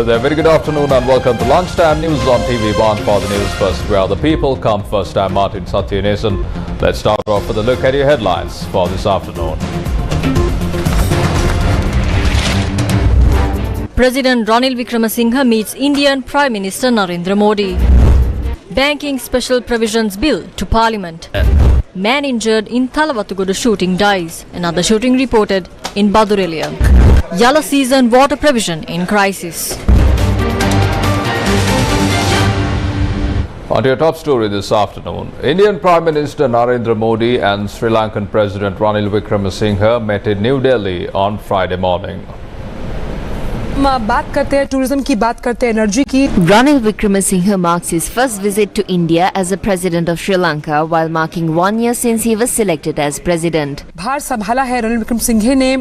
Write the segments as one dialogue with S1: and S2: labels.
S1: there, very good afternoon and welcome to Lunchtime News on TV1 for the news first where the people come first. I'm Martin Satyanesan. Let's start off with a look at your headlines for this afternoon.
S2: President Ranil Wickremesinghe meets Indian Prime Minister Narendra Modi. Banking Special Provisions Bill to Parliament. Man injured in Thalawattugoda shooting dies. Another shooting reported in Badurelia. Yellow season water provision in crisis.
S1: On to your top story this afternoon. Indian Prime Minister Narendra Modi and Sri Lankan President Ranil Wickremesinghe met in New Delhi on Friday morning.
S3: बात करते हैं tourism की, बात करते हैं energy की.
S4: Ranil Wickremesinghe marks his first visit to India as a president of Sri Lanka while marking 1 year since he was selected as president.
S3: भार संभाला है रनिल विक्रमसिंघे ने.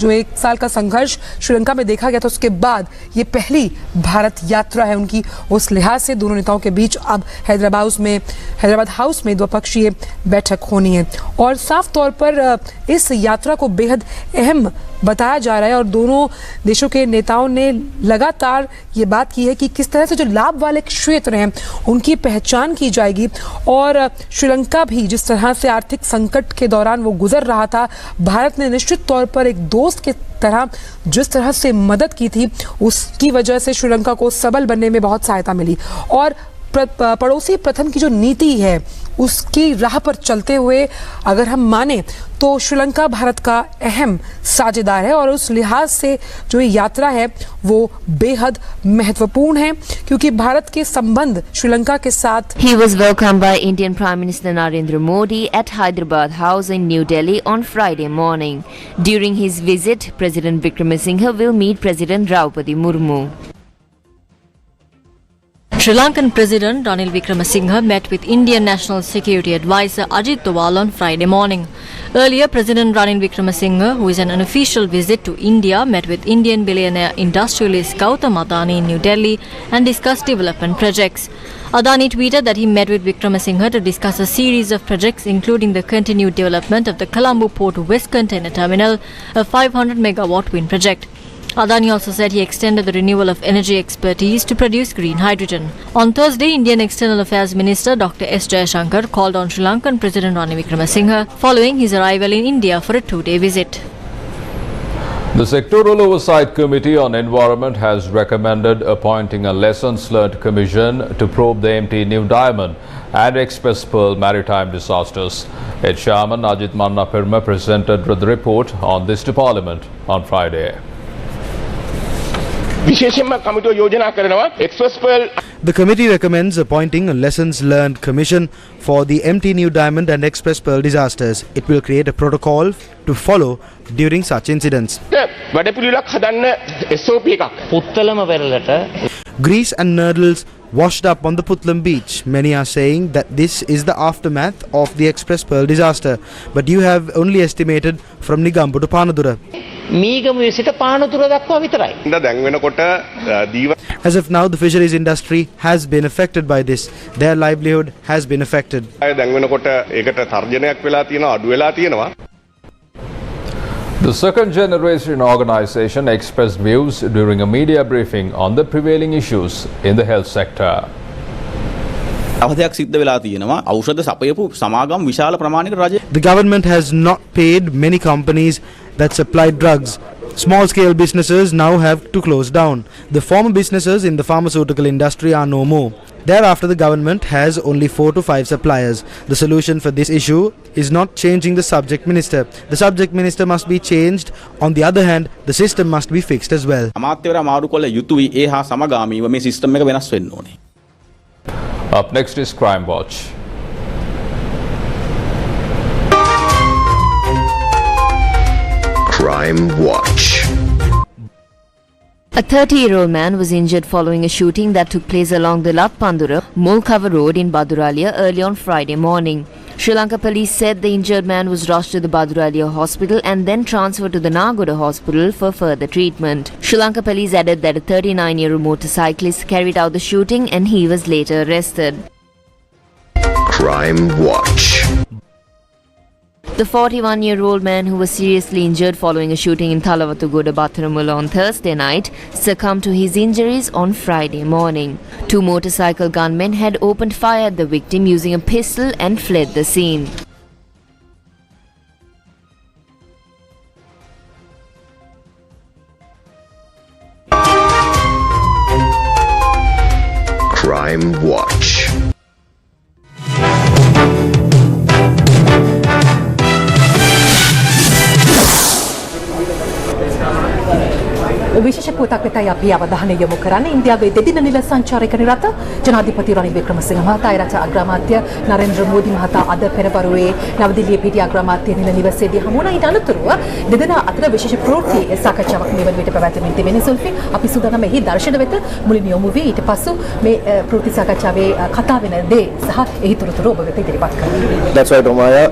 S3: जो 1 साल का संघर्ष श्रीलंका में देखा गया था उसके बाद ये पहली भारत यात्रा है उनकी. उस लिहाज से दोनों नेताओं के बीच अब हैदराबाद हाउस में द्विपक्षीय बैठक होनी है और साफ तौर पर इस यात्रा को बेहद अहम बताया जा रहा है. और दोनों देशों के नेताओं ने लगातार ये बात की है कि किस तरह से जो लाभ वाले क्षेत्र हैं उनकी पहचान की जाएगी. और श्रीलंका भी जिस तरह से आर्थिक संकट के दौरान वो गुजर रहा था, भारत ने निश्चित तौर पर एक दोस्त के तरह जिस तरह से मदद की थी उसकी वजह से श्रीलंका को सबल बनने में बहुत सहायता मिली. और पड़ोसी प्रथम की जो नीति है उसकी राह पर चलते हुए अगर हम माने तो श्रीलंका भारत का अहम साझेदार है. और उस लिहाज से जो यात्रा है वो बेहद महत्वपूर्ण है क्योंकि भारत के संबंध श्रीलंका के साथ.
S4: He was welcomed by Indian Prime Minister Narendra Modi at Hyderabad House in New Delhi on Friday morning. During his visit, President Wickremesinghe will meet President Draupadi Murmu.
S2: Sri Lankan President Ranil Wickremesinghe met with Indian National Security Advisor Ajit Doval on Friday morning. Earlier, President Ranil Wickremesinghe, who is on an official visit to India, met with Indian billionaire industrialist Gautam Adani in New Delhi and discussed development projects. Adani tweeted that he met with Wickremesinghe to discuss a series of projects including the continued development of the Colombo Port West Container Terminal, a 500 megawatt wind project. Adani also said he extended the renewal of energy expertise to produce green hydrogen. On Thursday, Indian External Affairs Minister Dr. S. Jayashankar called on Sri Lankan President Ranil Wickremesinghe following his arrival in India for a 2-day visit.
S1: The Sectoral Oversight Committee on Environment has recommended appointing a Lessons Learned Commission to probe the MT New Diamond and Express Pearl maritime disasters. Its chairman Ajit Mannapirma presented the report on this to Parliament on Friday.
S5: The committee recommends appointing a Lessons Learned Commission for the MT New Diamond and Express Pearl disasters. It will create a protocol to follow during such incidents. Grease and noodles washed up on the Putlam beach. Many are saying that this is the aftermath of the Express Pearl disaster, but you have only estimated from Negombo to Panadura. As of now, the fisheries industry has been affected by this. Their livelihood has been affected.
S1: The second generation organization expressed views during a media briefing on the prevailing issues in the health sector.
S5: The government has not paid many companies that supplied drugs. Small-scale businesses now have to close down. The former businesses in the pharmaceutical industry are no more. Thereafter, the government has only 4 to 5 suppliers. The solution for this issue is not changing the subject minister. The subject minister must be changed. On the other hand, the system must be fixed as well.
S1: Up next is Crime Watch.
S6: Crime Watch.
S4: A 30-year-old man was injured following a shooting that took place along the Lapandura Mulkava Road in Baduralia early on Friday morning. Sri Lanka police said the injured man was rushed to the Baduralia hospital and then transferred to the Nagoda hospital for further treatment. Sri Lanka police added that a 39-year-old motorcyclist carried out the shooting and he was later arrested.
S6: Crime Watch.
S4: The 41-year-old man who was seriously injured following a shooting in Thalawattugoda, Bathuramulla on Thursday night succumbed to his injuries on Friday morning. Two motorcycle gunmen had opened fire at the victim using a pistol and fled the scene.
S6: Crime Watch.
S7: විශේෂ පුවතක් වෙතයි අපි අවධානය යොමු කරන්නේ ඉන්දියාවේ දෙදින නිල සංචාරක නිරත ජනාධිපති රනිල් වික්‍රමසිංහ මහතා රට අග්‍රාමාත්‍ය නරේන්ද්‍ර මෝදි මහතා අද පෙරවරුවේ නවදිල්ලියේ පිටි අග්‍රාමාත්‍ය නිල නිවසේදී හමු වුණා. ඊට අනතුරුව දෙදෙනා අතර විශේෂ ප්‍රවෘත්ති සාකච්ඡාවක් මේ වන විට පැවැත්වෙමින් තිබෙන සුල්ෆි අපි සූදානම් එහි දර්ශන වෙත මුලින් යොමු වී ඊට පසු මේ ප්‍රවෘත්ති සාකච්ඡාවේ කතා වෙන දේ සහ එහි තොරතුරු ඔබ වෙත ඉදිරිපත් කරනවා.
S8: That's right, Omaya.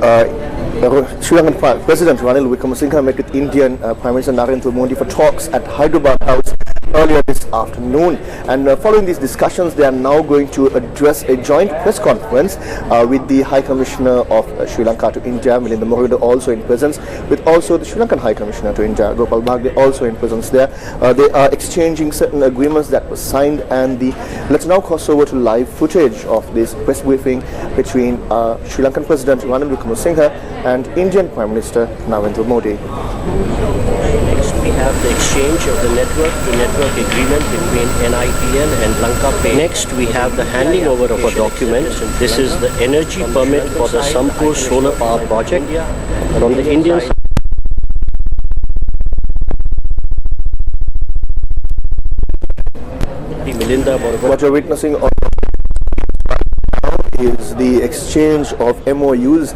S8: Sri Lankan President Ranil Wickremesinghe met with Indian Prime Minister Narendra Modi for talks at Hyderabad House earlier this afternoon. And following these discussions, they are now going to address a joint press conference with the High Commissioner of Sri Lanka to India, Melinda Mohiuddin, also in presence, with also the Sri Lankan High Commissioner to India, Gopal Bagde, also in presence there. They are exchanging certain agreements that were signed, and let's now cross over to live footage of this press briefing between Sri Lankan President Ranil Wickremesinghe and Indian Prime Minister Narendra Modi.
S9: Next, we have the exchange of the network agreement between NITL and Lanka Pay. Next, we have the handing over of a document. This is the energy permit for the Sampur solar power project. And on the Indian side,
S8: what you're witnessing on is the exchange of MOUs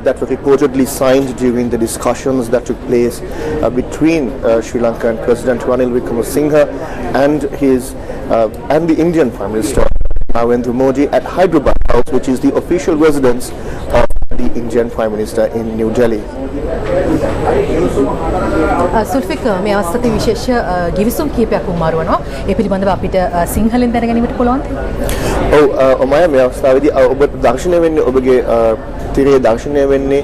S8: that were reportedly signed during the discussions that took place between Sri Lankan President Ranil Wickremesinghe and the Indian Prime Minister Narendra Modi at Hyderabad House, which is the official residence of the Indian Prime Minister in New Delhi.
S7: සුල්ෆික් මේ අවස්ථාවේ විශේෂ ගිවිසුම් කීපයක් උමාරු වෙනවා. ඒ පිළිබඳව අපිට සිංහලෙන් දැනගැනීමට පුළුවන්ද?
S8: ඔව් ඔමය මේ අවස්ථාවේදී ඔබ දර්ශනය වෙන්නේ ඔබගේ තිරේ දර්ශනය වෙන්නේ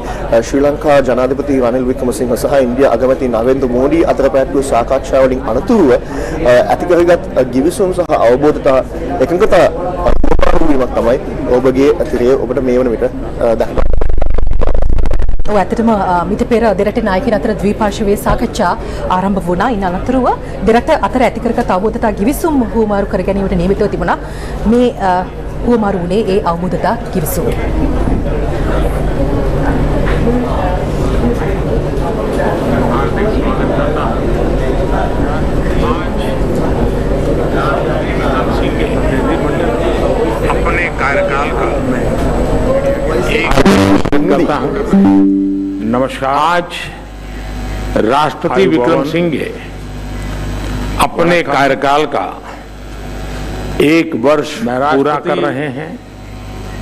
S8: ශ්‍රී ලංකා ජනාධිපති රනිල් වික්‍රමසිංහ සහ ඉන්දියා අගමැති නරේන්ද්‍ර මෝඩි අතර පැවැත්වූ සාකච්ඡා වලින් අනතුරුව ඇති කරගත් ගිවිසුම් සහ අවබෝධතා එකඟතා වීමක් තමයි ඔබගේ තිරේ ඔබට මේ වන විට දක්වන්නේ.
S7: ඔව් ඇත්තටම මිට පෙර දෙරට නායකයන් අතර ද්විපාර්ශ්වීය සාකච්ඡා ආරම්භ වුණා. ඉන් අනතුරුව දෙරට අතර ඇති කරගත් අවබෝධතා ගිවිසුම් හුවමාරු කර ගැනීමට නියමිතව තිබුණා. මේ හුවමාරු වුණේ ඒ අවබෝධතා ගිවිසුම.
S10: अपने कार्यकाल का नमस्कार। आज राष्ट्रपति विक्रमसिंघे अपने कार्यकाल का 1 वर्ष पूरा कर रहे हैं।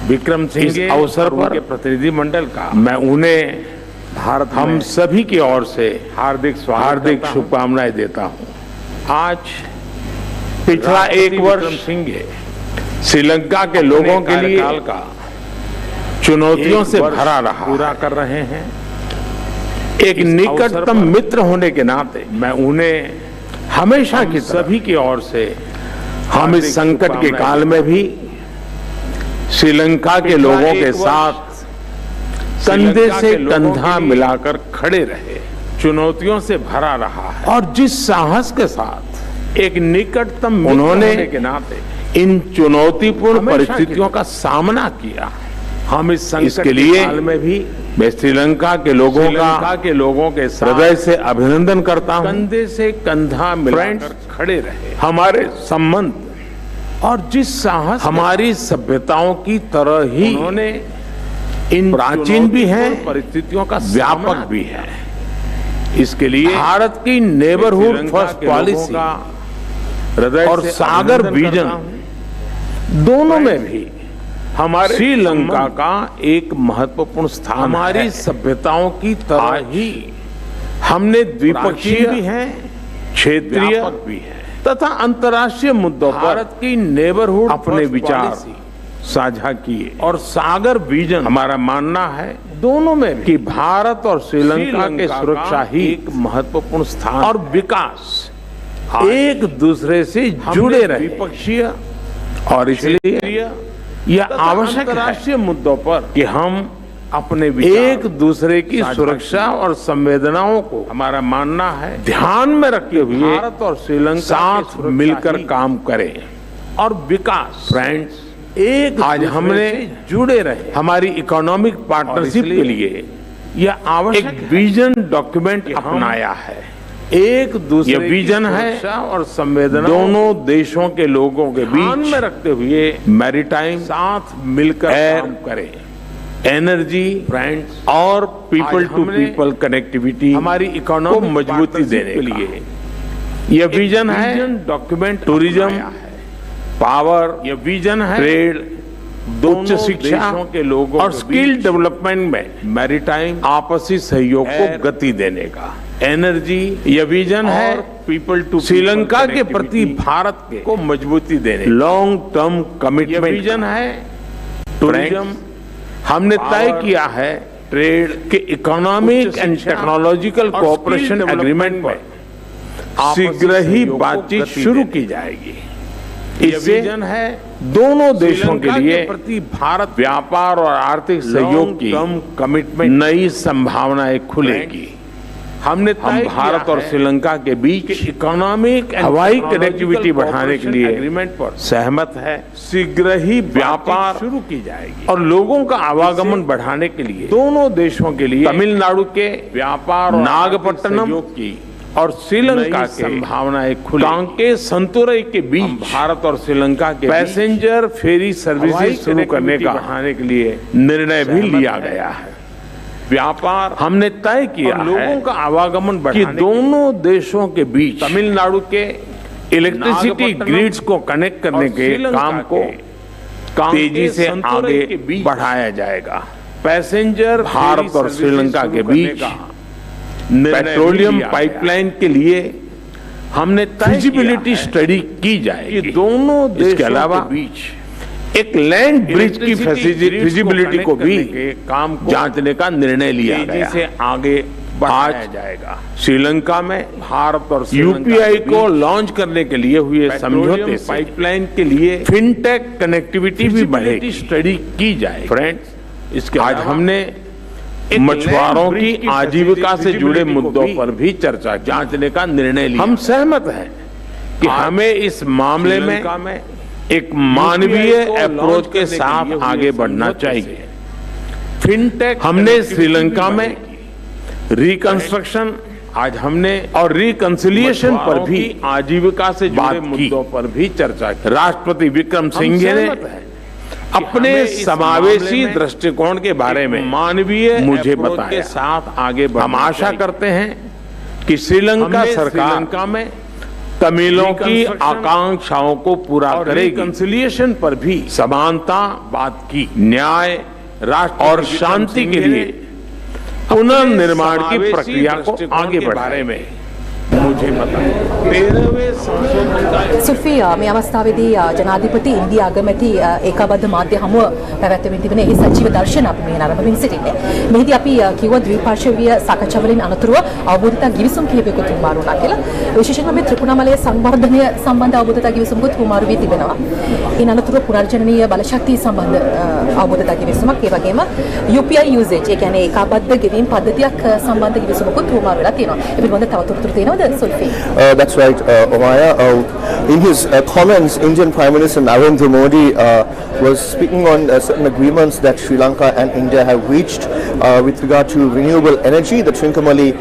S10: विक्रमसिंघे अवसर पर प्रतिनिधिमंडल का मैं उन्हें हम सभी की ओर से हार्दिक शुभकामनाएं देता हूं। आज पिछला 1 वर्ष श्रीलंका के लोगों के लिए चुनौतियों से भरा रहा पूरा कर रहे हैं। एक निकटतम मित्र होने के नाते मैं उन्हें हमेशा की सभी की ओर से हम इस संकट के काल में भी श्रीलंका के लोगों के साथ कंधे से कंधा मिलाकर खड़े रहे। चुनौतियों से भरा रहा है और जिस साहस के साथ एक निकटतम उन्होंने के नाते इन चुनौतीपूर्ण परिस्थितियों का सामना किया, हम इस संकट के लिए में भी मैं श्रीलंका के लोगों के हृदय से अभिनंदन करता हूं। कंधे से कंधा मिलाकर खड़े रहे। हमारे संबंध और जिस साहस हमारी सभ्यताओं की तरह ही उन्होंने इन प्राचीन भी हैं, परिस्थितियों का व्यापक भी है। इसके लिए भारत की नेबरहुड फर्स्ट पॉलिसी और सागर विजन दोनों में भी हमारे श्रीलंका का एक महत्वपूर्ण स्थान हमारी सभ्यताओं की तरह ही हमने द्विपक्षीय भी हैं, क्षेत्रीय भी है तथा अंतर्राष्ट्रीय मुद्दों पर भारत की नेबरहुड अपने विचार साझा किए और सागर विजन हमारा मानना है दोनों में कि भारत और श्रीलंका के सुरक्षा ही एक महत्वपूर्ण स्थान और विकास एक दूसरे से जुड़े रहे द्विपक्षीय और इसलिए यह आवश्यक राष्ट्रीय मुद्दों पर कि हम अपने एक दूसरे की सुरक्षा और संवेदनाओं को हमारा मानना है ध्यान में रखते हुए भारत और श्रीलंका साथ मिलकर काम करें और विकास फ्रेंड्स एक आज हमने जुड़े रहे हमारी इकोनॉमिक पार्टनरशिप के लिए यह आवश्यक एक विजन डॉक्यूमेंट अपनाया है एक दूसरे विजन है और संवेदना दोनों देशों के लोगों के बीच में रखते हुए मैरीटाइम साथ मिलकर काम करें एनर्जी फ्रेंड्स और पीपल टू पीपल कनेक्टिविटी हमारी इकोनॉमी को मजबूती देने के लिए यह विजन है डॉक्यूमेंट टूरिज्म पावर यह विजन है ट्रेड उच्च शिक्षा के लोगों और स्किल डेवलपमेंट में मैरीटाइम आपसी सहयोग को गति देने का एनर्जी यह विजन है पीपल टू श्रीलंका के प्रति भारत को मजबूती देने लॉन्ग टर्म कमिटमेंट विजन है टूरिज्म हमने तय किया है ट्रेड के economic and technological cooperation agreement पर शीघ्र ही बातचीत शुरू की जाएगी इससे है दोनों देशों के लिए प्रति भारत व्यापार और आर्थिक सहयोग की कमिटमेंट नई संभावनाएं खुलेगी हम भारत और श्रीलंका के बीच इकोनॉमिक हवाई कनेक्टिविटी बढ़ाने के लिए एग्रीमेंट पर सहमत है शीघ्र ही व्यापार शुरू की जाएगी और लोगों का आवागमन बढ़ाने के लिए दोनों देशों के लिए तमिलनाडु के व्यापार नागपट्टनम की और श्रीलंका के संभावनाएं खुली कांके संतुरई के बीच भारत और श्रीलंका के पैसेंजर फेरी सर्विसेज शुरू करने का बढ़ाने के लिए निर्णय भी लिया गया है व्यापार हमने तय किया लोगों का आवागमन बढ़ाने कि दोनों देशों के बीच तमिलनाडु के इलेक्ट्रिसिटी ग्रिड्स को कनेक्ट करने के काम को तेजी से आगे बढ़ाया जाएगा पैसेंजर भारत और श्रीलंका के बीच पेट्रोलियम पाइपलाइन के लिए हमने फिजिबिलिटी स्टडी की जाएगी कि दोनों देशों के अलावा बीच एक लैंड ब्रिज की फिजिबिलिटी को भी काम जांचने का निर्णय लिया गया से आगे बढ़ाया जाएगा श्रीलंका में भारत और यूपीआई को लॉन्च करने के लिए हुए समझौते पाइपलाइन के लिए फिनटेक कनेक्टिविटी भी बढ़ेगी स्टडी की जाए फ्रेंड्स इसके आज हमने मछुआरों की आजीविका से जुड़े मुद्दों पर भी चर्चा जांचने का निर्णय लिया हम सहमत हैं कि हमें इस मामले में एक मानवीय अप्रोच के साथ आगे बढ़ना चाहिए फिनटेक हमने श्रीलंका में रिकंस्ट्रक्शन आज हमने और रिकंसिलिएशन पर भी आजीविका से जुड़े मुद्दों पर भी चर्चा की राष्ट्रपति विक्रम सिंघे ने अपने समावेशी दृष्टिकोण के बारे में मानवीय मुझे बताया के साथ आगे हम आशा करते हैं कि श्रीलंका सरकार में तमिलों की आकांक्षाओं को पूरा करेगी कंसिलिएशन पर भी समानता बात की न्याय राष्ट्र और शांति के लिए पुनर्निर्माण की प्रक्रिया को आगे बढ़ाने में मुझे
S7: සුල්ෆී මේ අවස්ථාවේදී ජනාධිපති ඉන්දියා අගමැති ඒකාබද්ධ මාධ්‍ය හමුව පැවැත්වෙමින් තිබෙන එහි සජීව දර්ශන අපි මේ නරඹමින් සිටින්නේ. මෙහිදී අපි කිව්ව ද්විපාර්ශ්වීය සාකච්ඡාවලින් අනතුරුව අවබෝධතා ගිවිසුම් කිහිපයකට හුමාරු වුණා කියලා. විශේෂයෙන්ම මේ ත්‍රිකුණාමලයේ සංවර්ධනය සම්බන්ධ අවබෝධතා ගිවිසුමකුත් හුමාරු වී තිබෙනවා. ඉන් අනතුරුව පුනර්ජනනීය බලශක්තිය සම්බන්ධ අවබෝධතා ගිවිසුමක් ඒ වගේම UPI usage ඒ කියන්නේ ඒකාබද්ධ ගෙවීම් පද්ධතියක් සම්බන්ධ ගිවිසුමකුත් හුමාරු වෙලා තියෙනවා. ඒ පිළිබඳව තවදුරටත් තියෙනවද?
S8: That's right, Omaya. In his comments, Indian Prime Minister Narendra Modi was speaking on certain agreements that Sri Lanka and India have reached with regard to renewable energy, the Trincomalee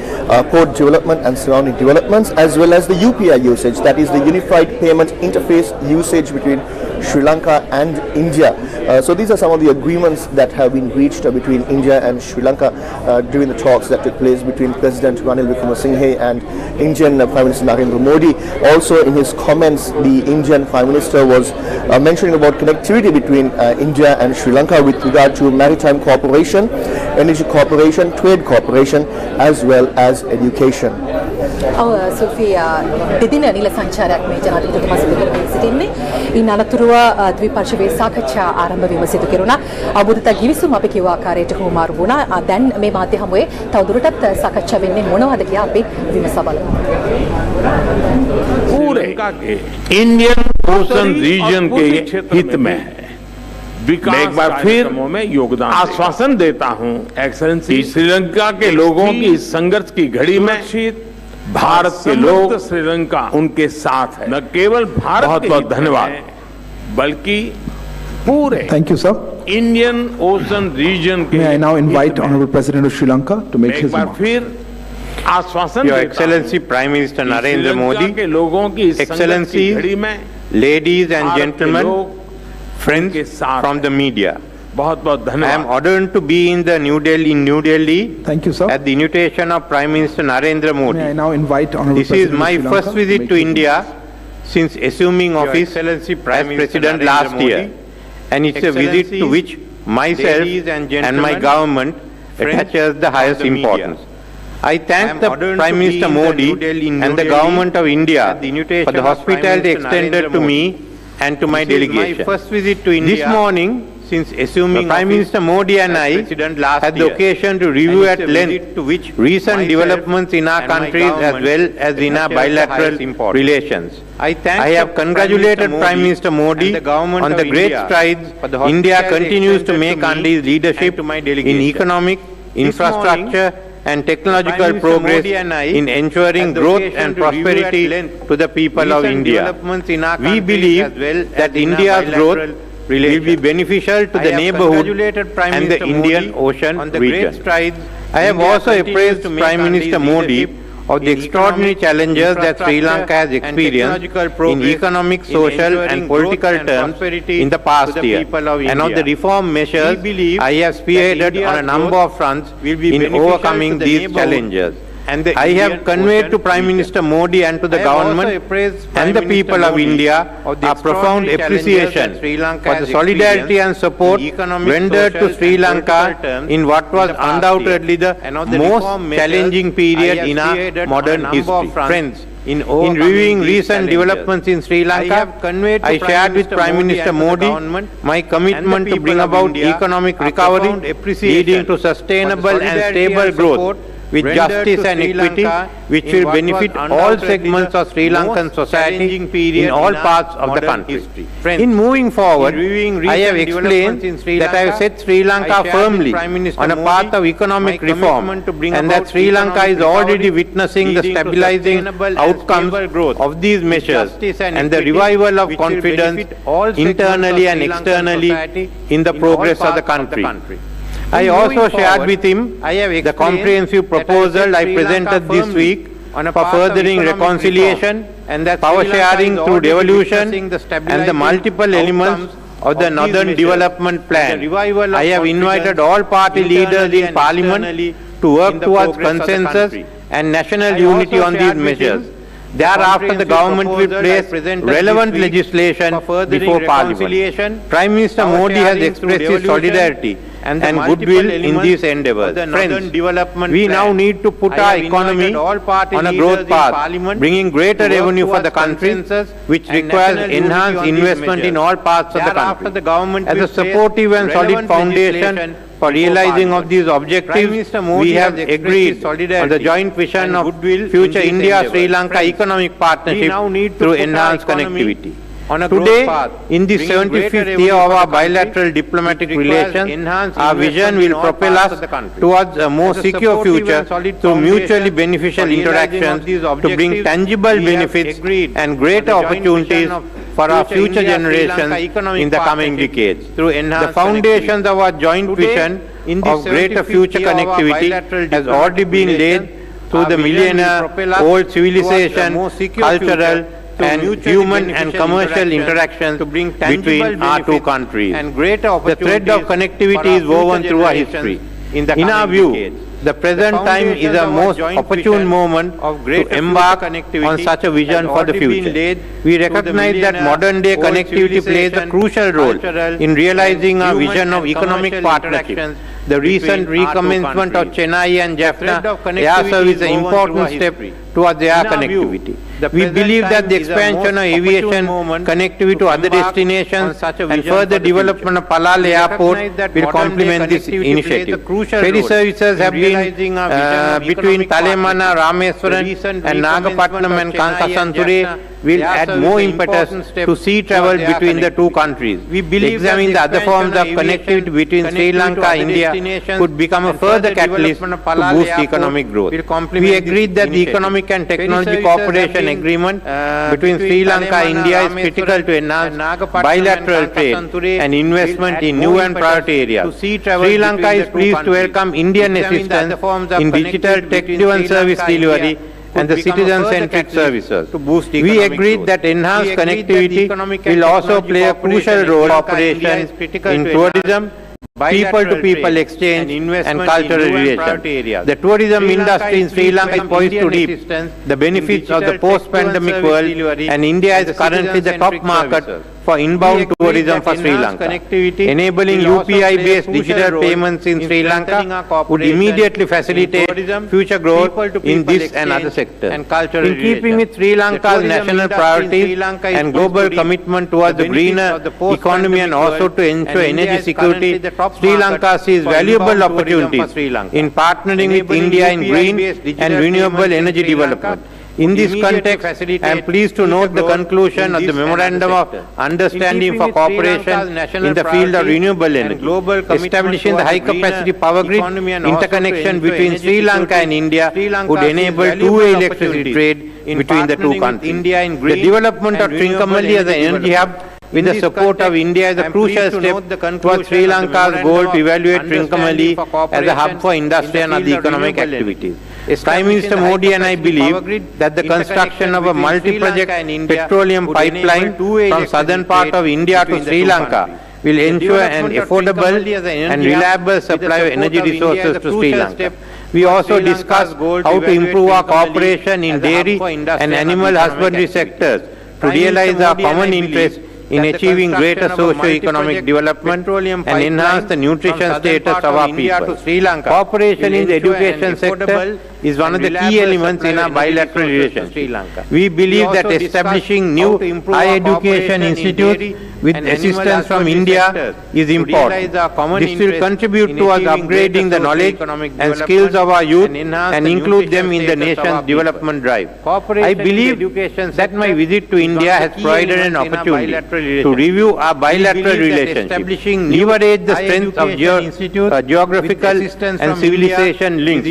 S8: port development and surrounding developments, as well as the UPI usage, that is the Unified Payment Interface usage between Sri Lanka and India. So these are some of the agreements that have been reached between India and Sri Lanka during the talks that took place between President Ranil Wickremesinghe and Indian Prime Minister Narendra Modi. Also in his comments, the Indian Prime Minister was mentioning about connectivity between India and Sri Lanka with regard to maritime cooperation, energy cooperation, trade cooperation, as well as education.
S7: සුල්ෆී දෙදින නිල සංචාරයක් මේ ජනාධිපතිතුමා සිදු කරමින් සිටිනවා. තින්නේ. ඉන් අනතුරුව ද්විපක්ෂීය සාකච්ඡා ආරම්භ වීම සිදු කෙරුණා. අවබෝධතා ගිවිසුම අපි කියව ආකාරයට හුවමාරු වුණා. දැන් මේ මාධ්‍ය හමුවේ තවදුරටත් සාකච්ඡා වෙන්නේ මොනවද කියලා අපි විමසා බලමු.
S10: पूरे इंडियन ओशन रीजन के हित में है। मैं एक बार फिर में योगदान आश्वासन देता हूं एक्सेलेंसी, श्रीलंका के लोगों की इस संघर्ष की घड़ी में भारत के लोग श्रीलंका उनके साथ है। न केवल भारत, बहुत बहुत धन्यवाद, बल्कि पूरे
S11: Thank you, sir.
S10: Indian ocean region के
S11: May I now invite Honorable President of Sri Lanka to make his
S10: एक बार
S11: remarks.
S10: फिर आश्वासन
S12: Your Excellency Prime Minister Narendra Modi,
S10: के लोगों की इस
S12: Excellency,
S10: घड़ी में
S12: ladies and gentlemen, friends from the media,
S10: बहुत बहुत
S12: I
S10: धन्यवाद।
S12: am honored to be in New Delhi
S11: Thank you, sir.
S12: at the invitation of Prime Minister Narendra
S11: May I
S12: Modi.
S11: now invite Honorable
S12: This is
S11: President
S12: my
S11: of Sri
S12: first
S11: Lanka to
S12: visit
S11: make
S12: to
S11: his
S12: India
S11: remarks.
S12: since assuming
S10: Your
S12: office
S10: Excellency
S12: as
S10: Prime Minister
S12: President
S10: Narendra
S12: last year,
S10: Modi,
S12: and it's a visit to which myself
S10: ladies and
S12: and
S10: gentlemen,
S12: my government attaches the highest
S10: the media.
S12: importance. I thank the Prime Minister Modi and the Government of India for the hospitality extended to me and to my delegation.
S10: my first visit to India
S12: This morning,
S10: since assuming
S12: Prime Minister Modi and I had the occasion to review at length
S10: to which
S12: recent developments in our countries as well as in our bilateral relations. I have congratulated Prime Minister Modi on the great strides India continues to make under his leadership in economic, infrastructure and technological progress in ensuring growth and prosperity to the people of India. We believe that India's growth will be beneficial to the neighborhood and the Indian Ocean region. I have also appraised Prime Minister Modi of the extraordinary challenges that Sri Lanka has experienced in economic, social and political terms in the past year, and of the reform measures I have spearheaded on a number of fronts in overcoming these challenges. I have conveyed to Prime Minister Modi and to the government and the people of India our profound appreciation for the solidarity and support rendered to Sri Lanka in what was undoubtedly the most challenging period in our modern history. Friends, in reviewing recent developments in Sri Lanka, I shared with Prime Minister Modi my commitment to bring about economic recovery leading to sustainable and stable growth with justice and equity, which will benefit all segments of Sri Lankan society in all parts of the country. In moving forward, I have explained that I have set Sri Lanka firmly on a path of economic reform and that Sri Lanka is already witnessing the stabilizing outcomes of these measures and the revival of confidence internally and externally in the progress of the country. I also shared with him the comprehensive proposal I presented this week for furthering reconciliation and power sharing through devolution and the multiple elements of the Northern Development Plan. I have invited all party leaders in Parliament to work towards consensus and national unity on these measures. Thereafter, the government will place relevant legislation before Parliament. Prime Minister Modi has expressed his solidarity and goodwill in these endeavours. Friends, we now need to put our economy on a growth path, bringing greater revenue for the country, which requires enhanced investment in all parts of the country. As a supportive and solid foundation for realizing of these objectives, we have agreed on the joint vision of future India-Sri Lanka economic partnership through enhanced connectivity. Today, in the 75th year of our bilateral diplomatic relations, our vision will propel us towards a more secure future through mutually beneficial interactions to bring tangible benefits and greater opportunities for our future generations in the coming decades. The foundations of our joint vision of greater future connectivity has already been laid through the millennia-old civilization, cultural, and human and commercial interactions between our two countries. The thread of connectivity is woven through our history. In our view, The present time is a most opportune moment to embark on such a vision for the future. We recognize that modern day connectivity plays a crucial role in realizing our vision of economic partnership. The recent recommencement of Chennai and Jaffna air service is an important step towards air connectivity. We believe that the expansion of aviation connectivity to other destinations and further development of Palal Airport will complement this initiative. Ferry services have been between Talemana, Rameswaram and Nagapatnam and Kasanture will add more impetus to sea travel between the two countries. We believe examining the other forms of connectivity between Sri Lanka and India could become a further catalyst to boost economic growth. We agreed that the Economic and Technology Cooperation Agreement between Sri Lanka and India is critical to enhance bilateral trade and investment in new and priority areas. Sri Lanka is pleased to welcome Indian assistance in digital tech-driven service delivery and the citizen-centric services. We agreed that enhanced connectivity will also play a crucial role in cooperation in tourism, people-to-people exchange and cultural relations. The tourism industry in Sri Lanka is poised to reap the benefits of the post-pandemic world, and India is currently the top market for inbound tourism for Sri Lanka. Enabling UPI-based digital payments in Sri Lanka would immediately facilitate future growth in this and other sectors. In keeping with Sri Lanka's national priorities and global commitment towards the greener economy and also to ensure energy security, Sri Lanka sees valuable opportunities in partnering with India in green and renewable energy development. In this context, I am pleased to note the conclusion of the Memorandum of Understanding for Cooperation in the field of renewable energy, establishing the high-capacity power grid interconnection between Sri Lanka and India would enable two-way electricity trade between the two countries. The development of Trincomalee as an energy hub with the support of India is a crucial step towards Sri Lanka's goal to evaluate Trincomalee as a hub for industry and other economic activities. Prime Minister Modi and I believe that the construction of a multi-project petroleum pipeline from southern part of India to Sri Lanka will ensure an affordable and reliable supply of energy resources to Sri Lanka. We also discussed how to improve our cooperation in dairy and animal husbandry sectors to realize our common interest in achieving greater socio-economic development and enhance the nutrition status of our people. Cooperation in the education sector is one of the key elements in our bilateral relationship. We believe that establishing new higher education institutes with assistance from India is important. This will contribute towards upgrading the knowledge and skills of our youth and include them in the nation's development drive. I believe that my visit to India has provided an opportunity to review our bilateral relationship, leverage the strength of geographical and civilization links,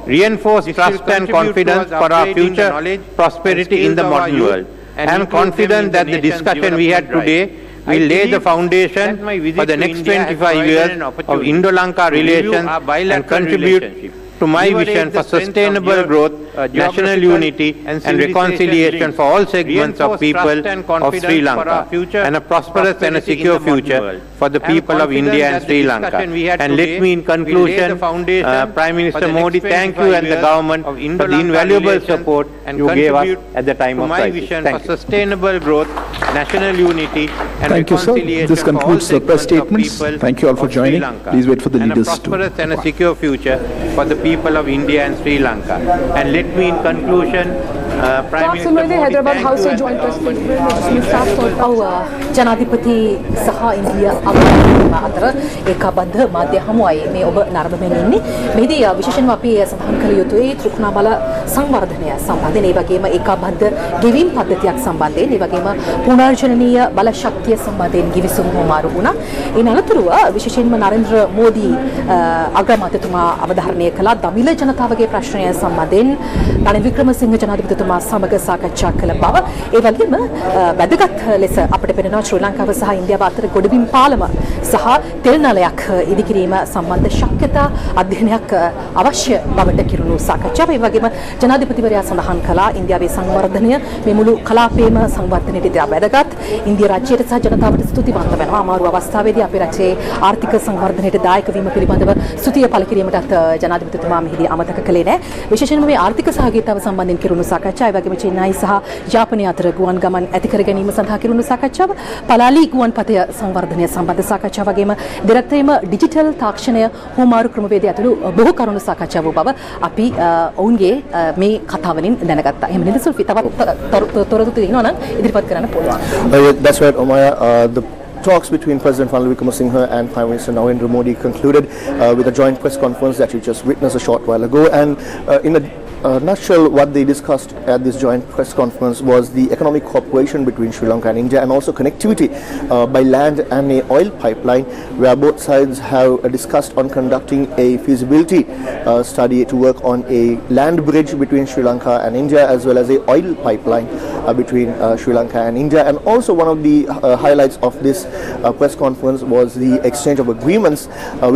S12: reinforce trust and confidence for our future prosperity in the modern world. I am confident that the discussion we had today will lay the foundation for the next 25 years of Indo-Lanka relations and contribute to my vision for sustainable growth, national unity and reconciliation for all segments of people of Sri Lanka and a prosperous and a secure future for the people of India and Sri Lanka. And let me in conclusion, Prime Minister Modi, thank you and the government for the invaluable support you gave us at the time of crisis. Thank you. Sustainable growth, national unity and
S11: Thank you, sir. This concludes the press statements. Thank you all for joining. Please wait for the leaders to.
S12: Prosperous and a secure future for the people of India and Sri Lanka. And let me in conclusion, Prime Minister Modi,
S7: Hyderabad House से joint press statement जिसमें साफ तौर पर जनाधिपति सह India अतर एकाबद्ध माध्य हमुआई में ඔබ නරඹමින් ඉන්නේ මෙහිදී විශේෂයෙන්ම අපි සඳහන් කළ යුතුයි ත්‍රිකුණාමල සංවර්ධනය සම්බන්ධයෙන් ඒ වගේම ඒකාබද්ධ ගෙවීම් පද්ධතියක් සම්බන්ධයෙන් ඒ වගේම පුනර්ජනනීය බල ශක්තිය සම්බන්ධයෙන් කිවිසුම් හොමාරු වුණා. ඒ අනතුරුව විශේෂයෙන්ම නරේන්ද්‍ර මෝදී අග්‍රාමාත්‍යතුමා අවධාරණය කළා දමිළ ජනතාවගේ ප්‍රශ්නය සම්බන්ධයෙන් රනිල් වික්‍රමසිංහ ජනාධිපතිතුමා ජනාධිපතිතුමා සමග සාකච්ඡා කළ බව ඒ වගේම වැදගත් ලෙස අපිට පෙනෙනවා ශ්‍රී ලංකාව සහ ඉන්දියාව අතර ගොඩබිම් පාලම සහ තෙල් නලයක් ඉදිකිරීම සම්බන්ධ ශක්‍යතා අධ්‍යයනයක් අවශ්‍ය බවට කිරුණු සාකච්ඡාව. ඒ වගේම ජනාධිපතිවරයා සඳහන් කළා ඉන්දියාවේ සංවර්ධනය මේ මුළු කලාපයේම සංවර්ධනයට ඉතා වැදගත්. ඉන්දියා රාජ්‍යයට සහ ජනතාවට ස්තුතිවන්ත වෙනවා. අමාරු අවස්ථාවේදී අපේ රටේ ආර්ථික සංවර්ධනයට දායක වීම පිළිබඳව ස්තුතිය පළ කිරීමටත් ජනාධිපතිතුමා මෙහිදී අමතක කළේ නැහැ. විශේෂයෙන්ම මේ ආර්ථික සහභාගීතාව සම්බන්ධයෙන් කිරුණු සාකච්ඡා, ඒ වගේම චීනයි සහ යාපනය අතර ගුවන් ගමන් ඇති කර ගැනීම සඳහා කිරුණු සාකච්ඡාව, පලාලි ගුවන්පතය සංවර්ධනය සම්බන්ධ සාකච්ඡා වගේම දෙරටේම ඩිජිටල් තාක්ෂණය හුවමාරු ක්‍රමවේදය ඇතුළු බොහෝ කරුණු සාකච්ඡා වූ බව අපි ඔවුන්ගේ මේ කතාවලින් දැනගත්තා. එහෙම නේද සුල්ෆි? තවත් තොරතුරු තියෙනවා නම් ඉදිරිපත් කරන්න පුළුවන්.
S8: That's right, Omaya. The talks between President Ranil Wickremesinghe and Prime Minister Narendra Modi concluded with a joint press conference that you just witnessed a short while ago. And in a nutshell, what they discussed at this joint press conference was the economic cooperation between Sri Lanka and India, and also connectivity by land and a oil pipeline, where both sides have discussed on conducting a feasibility study to work on a land bridge between Sri Lanka and India, as well as a oil pipeline between Sri Lanka and India. And also one of the highlights of this press conference was the exchange of agreements,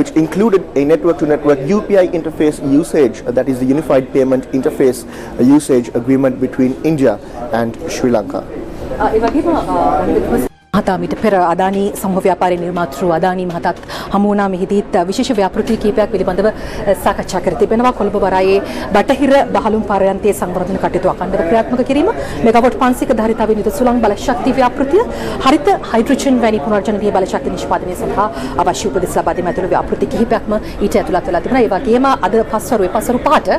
S8: which included a network-to-network UPI interface usage, that is the Unified Payment Interface usage agreement between India and Sri Lanka.
S7: මහතා මිට පෙර අදානි සමූහ ව්‍යාපාරයේ නිර්මාතෘ අදානි මහතාත් හමු වුණා. මෙහිදීත් විශේෂ ව්‍යාපෘති කීපයක් පිළිබඳව සාකච්ඡා කර තිබෙනවා. කොළඹ වරායේ බටහිර බහලුම් පර්යන්තයේ සංවර්ධන කටයුතු අඛණ්ඩව ක්‍රියාත්මක කිරීම, මෙගාවොට් 500ක ධාරිතාවෙන් යුතු සුළං බල ශක්ති ව්‍යාපෘතිය, හරිත හයිඩ්‍රජන් වැනි පුනර්ජනනීය බල ශක්ති නිෂ්පාදනය සඳහා අවශ්‍ය උපදෙස් ලබා දීම ඇතුළු ව්‍යාපෘති කිහිපයක්ම ඊට ඇතුළත් වෙලා තිබෙනවා. ඒ වගේම අද පස්වරු 5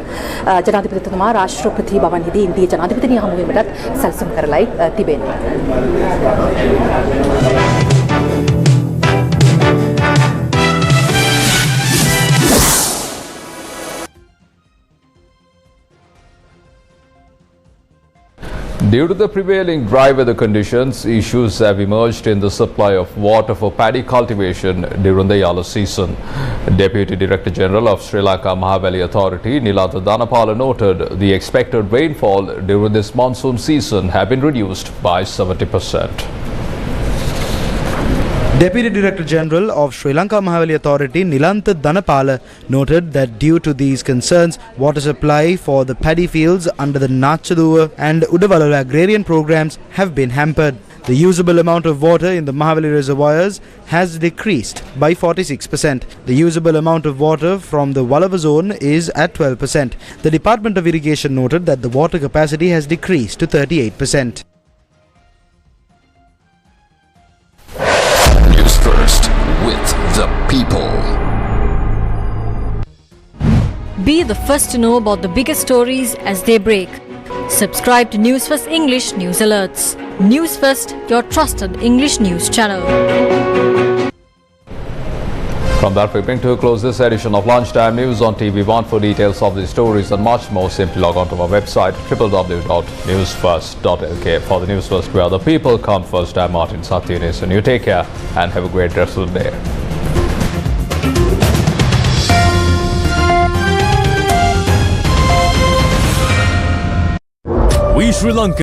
S7: ජනාධිපතිතුමා රාෂ්ට්‍රපති භවනයේදී ඉන්දියා ජනාධිපතිනිය හමු වීමටත් සැලසුම් කරලායි තිබෙන්නේ.
S1: Due to the prevailing dry weather conditions, issues have emerged in the supply of water for paddy cultivation during the yellow season. Deputy Director General of Sri Lanka Mahaveli Authority, Nilanta Dhanapala, noted the expected rainfall during this monsoon season have been reduced by 70%.
S5: Deputy Director General of Sri Lanka Mahaveli Authority, Nilanta Dhanapala, noted that due to these concerns, water supply for the paddy fields under the Nachaduwa and Udavalalu agrarian programs have been hampered. The usable amount of water in the Mahaveli reservoirs has decreased by 46%. The usable amount of water from the Walava zone is at 12%. The Department of Irrigation noted that the water capacity has decreased to 38%.
S6: First with the people.
S2: Be the first to know about the biggest stories as they break. Subscribe to News First English News Alerts. News First, your trusted English news channel.
S1: From that, we bring to a close this edition of Lunchtime News on TV1. For details of these stories and much more, simply log on to our website www.newsfirst.lk. For the News First, where the people come first, I'm Martin Satyanis, and you take care and have a great rest of the day.
S13: We Sri Lanka